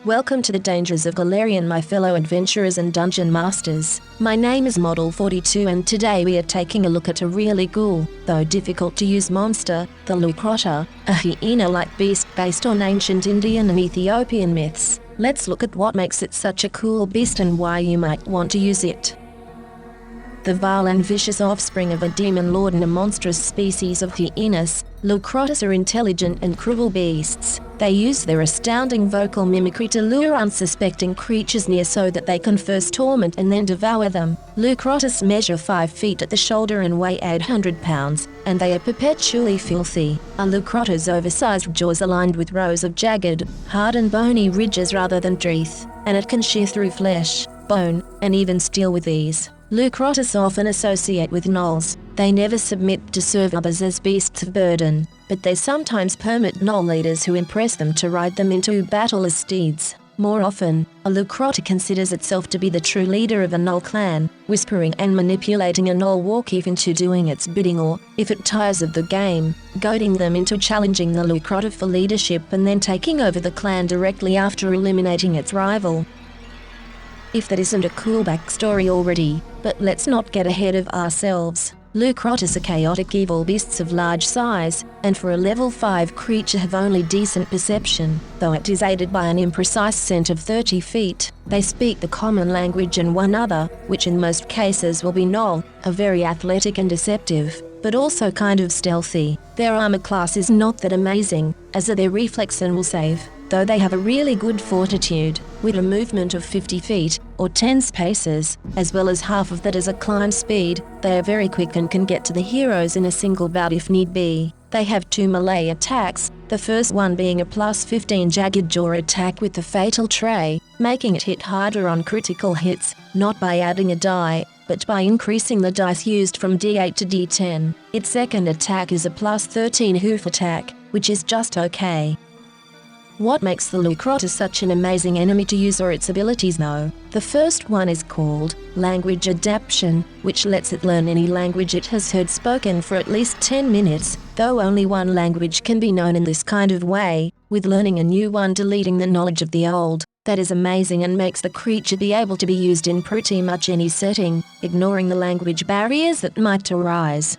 Welcome to the dangers of Galarian, my fellow adventurers and dungeon masters. My name is Model 42 and today we are taking a look at a really cool, though difficult to use monster, the Leucrotta, a hyena-like beast based on ancient Indian and Ethiopian myths. Let's look at what makes it such a cool beast and why you might want to use it. The vile and vicious offspring of a demon lord and a monstrous species of hyenas, Leucrottas are intelligent and cruel beasts. They use their astounding vocal mimicry to lure unsuspecting creatures near so that they can first torment and then devour them. Leucrottas measure 5 feet at the shoulder and weigh 800 pounds, and they are perpetually filthy. A Leucrotta's oversized jaws are lined with rows of jagged, hard and bony ridges rather than teeth, and it can shear through flesh, bone, and even steel with ease. Leucrottas often associate with gnolls. They never submit to serve others as beasts of burden, but they sometimes permit gnoll leaders who impress them to ride them into battle as steeds. More often, a Leucrotta considers itself to be the true leader of a gnoll clan, whispering and manipulating a gnoll warchief into doing its bidding or, if it tires of the game, goading them into challenging the Leucrotta for leadership and then taking over the clan directly after eliminating its rival. If that isn't a cool backstory already, but let's not get ahead of ourselves. Leucrottas are chaotic evil beasts of large size, and for a level 5 creature have only decent perception, though it is aided by an imprecise scent of 30 feet. They speak the common language and one other, which in most cases will be gnoll, are very athletic and deceptive, but also kind of stealthy. Their armor class is not that amazing, as are their reflex and will save, though they have a really good fortitude, with a movement of 50 feet, or 10 paces, as well as half of that as a climb speed. They are very quick and can get to the heroes in a single bout if need be. They have 2 melee attacks, the first one being a plus 15 jagged jaw attack with the fatal tray, making it hit harder on critical hits, not by adding a die, but by increasing the dice used from D8 to D10. Its second attack is a plus 13 hoof attack, which is just okay. What makes the Leucrotta such an amazing enemy to use are its abilities though. The first one is called language adaptation, which lets it learn any language it has heard spoken for at least 10 minutes, though only one language can be known in this kind of way, with learning a new one deleting the knowledge of the old. That is amazing and makes the creature be able to be used in pretty much any setting, ignoring the language barriers that might arise.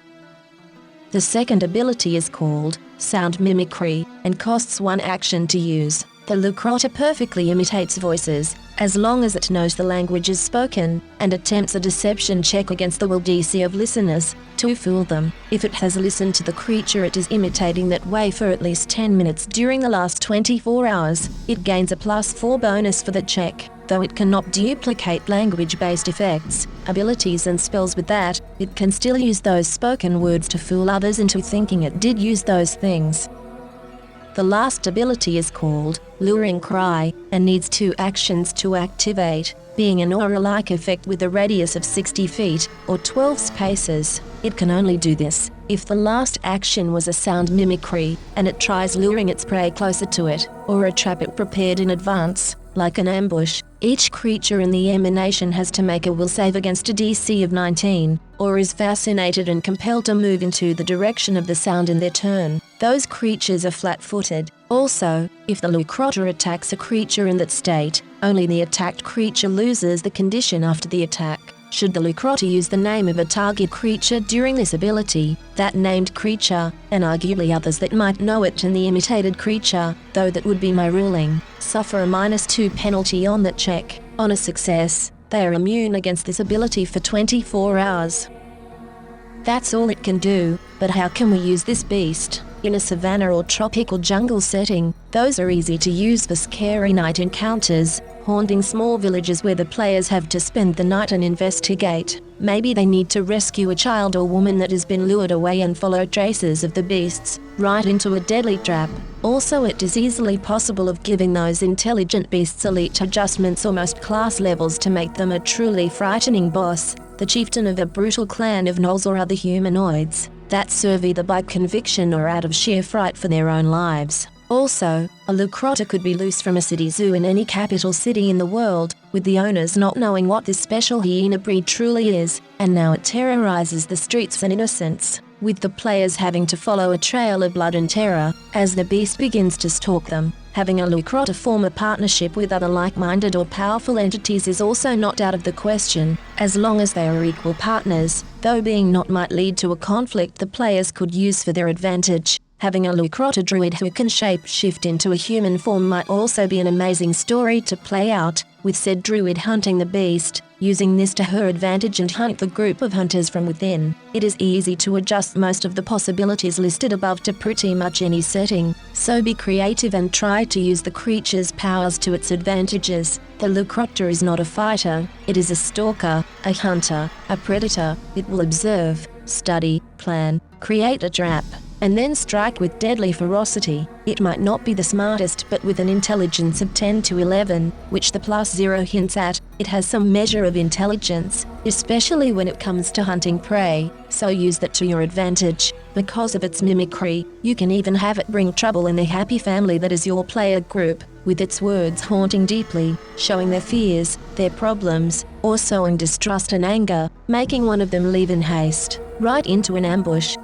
The second ability is called sound mimicry, and costs 1 action to use. The Leucrotta perfectly imitates voices, as long as it knows the language is spoken, and attempts a deception check against the will DC of listeners, to fool them. If it has listened to the creature it is imitating that way for at least 10 minutes during the last 24 hours, it gains a plus 4 bonus for the check. Though it cannot duplicate language-based effects, abilities and spells with that, it can still use those spoken words to fool others into thinking it did use those things. The last ability is called Luring Cry, and needs 2 actions to activate, being an aura-like effect with a radius of 60 feet, or 12 paces. It can only do this if the last action was a sound mimicry, and it tries luring its prey closer to it, or a trap it prepared in advance, like an ambush. Each creature in the emanation has to make a will save against a DC of 19, or is fascinated and compelled to move into the direction of the sound in their turn. Those creatures are flat-footed. Also, if the Leucrotta attacks a creature in that state, only the attacked creature loses the condition after the attack. Should the Leucrotta use the name of a target creature during this ability, that named creature, and arguably others that might know it and the imitated creature, though that would be my ruling, suffer a -2 penalty on that check. On a success, they are immune against this ability for 24 hours. That's all it can do, but how can we use this beast? In a savanna or tropical jungle setting, those are easy to use for scary night encounters, haunting small villages where the players have to spend the night and investigate. Maybe they need to rescue a child or woman that has been lured away and follow traces of the beasts, right into a deadly trap. Also, it is easily possible of giving those intelligent beasts elite adjustments or most class levels to make them a truly frightening boss, the chieftain of a brutal clan of gnolls or other humanoids that serve either by conviction or out of sheer fright for their own lives. Also, a Leucrotta could be loose from a city zoo in any capital city in the world, with the owners not knowing what this special hyena breed truly is, and now it terrorizes the streets and innocents. with the players having to follow a trail of blood and terror as the beast begins to stalk them. Having a Leucrotta form a partnership with other like-minded or powerful entities is also not out of the question, as long as they are equal partners, though being not might lead to a conflict the players could use for their advantage. Having a Leucrotta druid who can shape-shift into a human form might also be an amazing story to play out, with said druid hunting the beast, using this to her advantage and hunt the group of hunters from within. It is easy to adjust most of the possibilities listed above to pretty much any setting, so be creative and try to use the creature's powers to its advantages. The Leucrotta is not a fighter, it is a stalker, a hunter, a predator. It will observe, study, plan, create a trap, and then strike with deadly ferocity. It might not be the smartest, but with an intelligence of 10 to 11, which the +0 hints at, it has some measure of intelligence, especially when it comes to hunting prey, so use that to your advantage. Because of its mimicry, you can even have it bring trouble in the happy family that is your player group, with its words haunting deeply, showing their fears, their problems, or sowing distrust and anger, making one of them leave in haste, right into an ambush.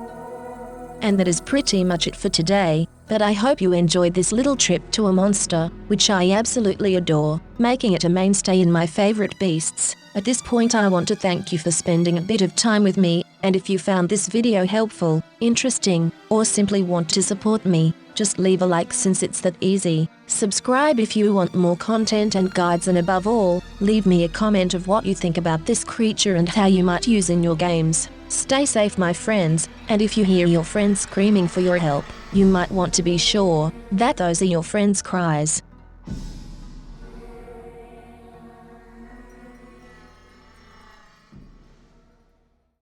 And that is pretty much it for today, but I hope you enjoyed this little trip to a monster, which I absolutely adore, making it a mainstay in my favorite beasts. At this point I want to thank you for spending a bit of time with me, and if you found this video helpful, interesting, or simply want to support me, just leave a like since it's that easy. Subscribe if you want more content and guides, and above all, leave me a comment of what you think about this creature and how you might use in your games. Stay safe my friends, and if you hear your friends screaming for your help, you might want to be sure that those are your friends' cries.